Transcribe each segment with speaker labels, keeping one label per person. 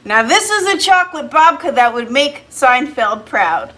Speaker 1: Now this is a chocolate babka that would make Seinfeld proud.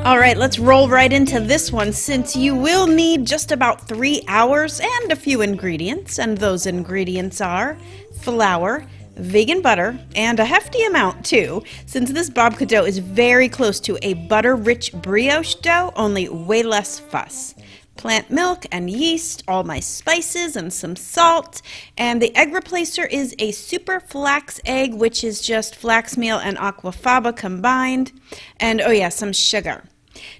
Speaker 1: All right, let's roll right into this one, since you will need just about 3 hours and a few ingredients, and those ingredients are flour, vegan butter, and a hefty amount too, since this babka dough is very close to a butter-rich brioche dough, only way less fuss. Plant milk and yeast, all my spices, and some salt. And the egg replacer is a super flax egg, which is just flax meal and aquafaba combined. And oh yeah, some sugar.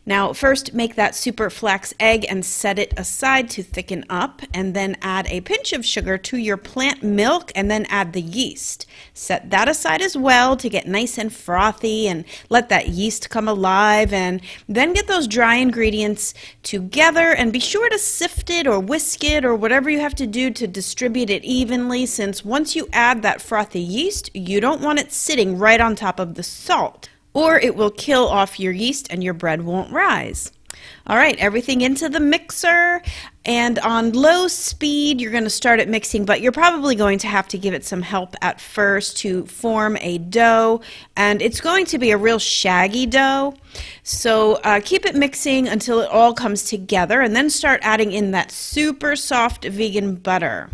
Speaker 1: Now first make that super flax egg and set it aside to thicken up, and then add a pinch of sugar to your plant milk and then add the yeast. Set that aside as well to get nice and frothy and let that yeast come alive, and then get those dry ingredients together and be sure to sift it or whisk it or whatever you have to do to distribute it evenly, since once you add that frothy yeast, you don't want it sitting right on top of the salt, or it will kill off your yeast and your bread won't rise. All right, everything into the mixer, and on low speed you're going to start it mixing, but you're probably going to have to give it some help at first to form a dough, and it's going to be a real shaggy dough. So keep it mixing until it all comes together, and then start adding in that super soft vegan butter.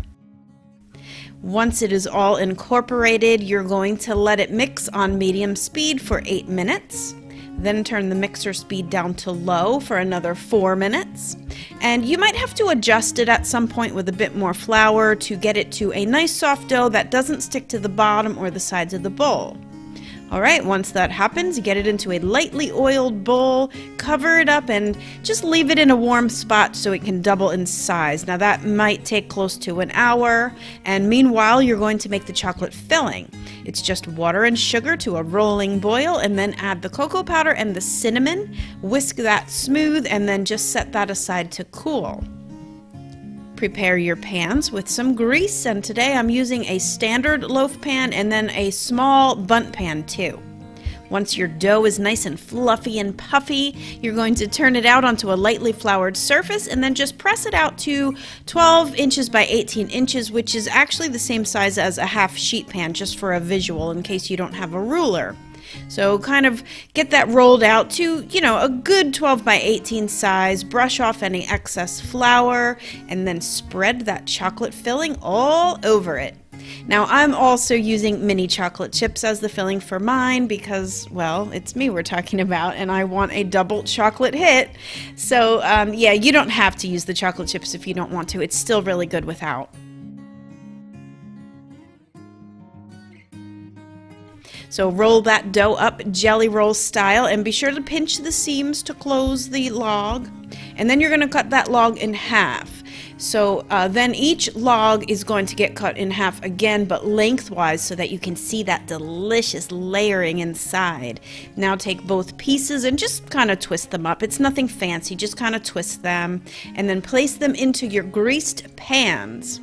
Speaker 1: Once it is all incorporated, you're going to let it mix on medium speed for 8 minutes. Then turn the mixer speed down to low for another 4 minutes. And you might have to adjust it at some point with a bit more flour to get it to a nice soft dough that doesn't stick to the bottom or the sides of the bowl. Alright, once that happens, get it into a lightly oiled bowl, cover it up, and just leave it in a warm spot so it can double in size. Now that might take close to an hour, and meanwhile you're going to make the chocolate filling. It's just water and sugar to a rolling boil, and then add the cocoa powder and the cinnamon, whisk that smooth, and then just set that aside to cool. Prepare your pans with some grease, and today I'm using a standard loaf pan and then a small bundt pan too. Once your dough is nice and fluffy and puffy, you're going to turn it out onto a lightly floured surface and then just press it out to 12 inches by 18 inches, which is actually the same size as a half sheet pan, just for a visual in case you don't have a ruler. So kind of get that rolled out to, a good 12 by 18 size, brush off any excess flour, and then spread that chocolate filling all over it. Now I'm also using mini chocolate chips as the filling for mine because, well, it's me we're talking about and I want a double chocolate hit. So yeah, you don't have to use the chocolate chips if you don't want to. It's still really good without. So roll that dough up jelly roll style, and be sure to pinch the seams to close the log. And then you're going to cut that log in half. So then each log is going to get cut in half again, but lengthwise, so that you can see that delicious layering inside. Now take both pieces and just kind of twist them up. It's nothing fancy, just kind of twist them, and then place them into your greased pans.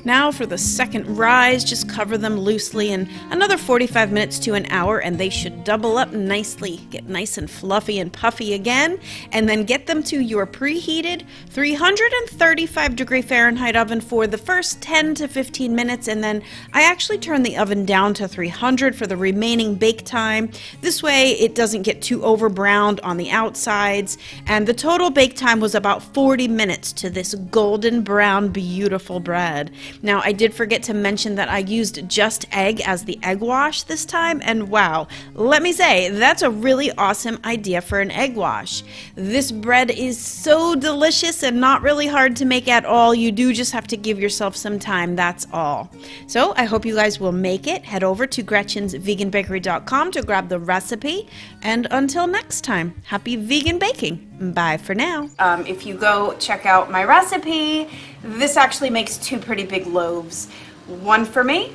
Speaker 1: Now for the second rise, just cover them loosely in another 45 minutes to an hour, and they should double up nicely, get nice and fluffy and puffy again, and then get them to your preheated 335-degree Fahrenheit oven for the first 10 to 15 minutes, and then I actually turn the oven down to 300 for the remaining bake time. This way it doesn't get too over browned on the outsides, and the total bake time was about 40 minutes to this golden brown beautiful bread. Now I did forget to mention that I used just egg as the egg wash this time, and wow, let me say, that's a really awesome idea for an egg wash. This bread is so delicious and not really hard to make at all. You do just have to give yourself some time, that's all. So I hope you guys will make it. Head over to GretchensVeganBakery.com to grab the recipe, and until next time, happy vegan baking. Bye for now. If you go check out my recipe, this actually makes two pretty big loaves. One for me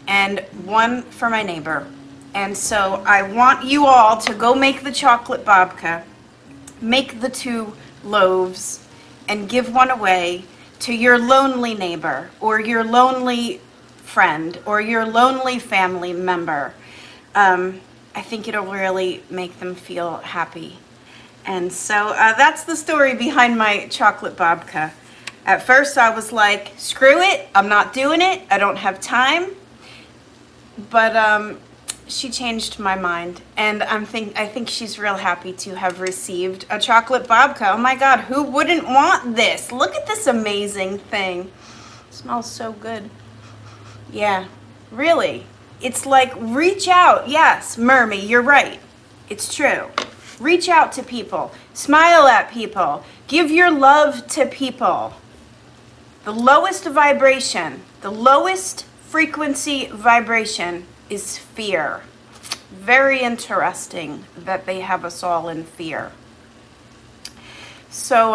Speaker 1: and one for my neighbor. And so I want you all to go make the chocolate babka, make the 2 loaves, and give one away to your lonely neighbor or your lonely friend or your lonely family member. I think it'll really make them feel happy. And so that's the story behind my chocolate babka. At first I was like, screw it, I'm not doing it, I don't have time. But she changed my mind, and I think she's real happy to have received a chocolate babka. Oh my God, who wouldn't want this? Look at this amazing thing. It smells so good. Yeah, really. It's like, reach out. Yes, Mermy, you're right. It's true. Reach out to people. Smile at people. Give your love to people. The lowest vibration, the lowest frequency vibration is fear. Very interesting that they have us all in fear. So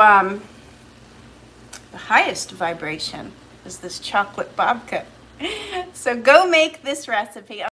Speaker 1: the highest vibration is this chocolate babka. So go make this recipe.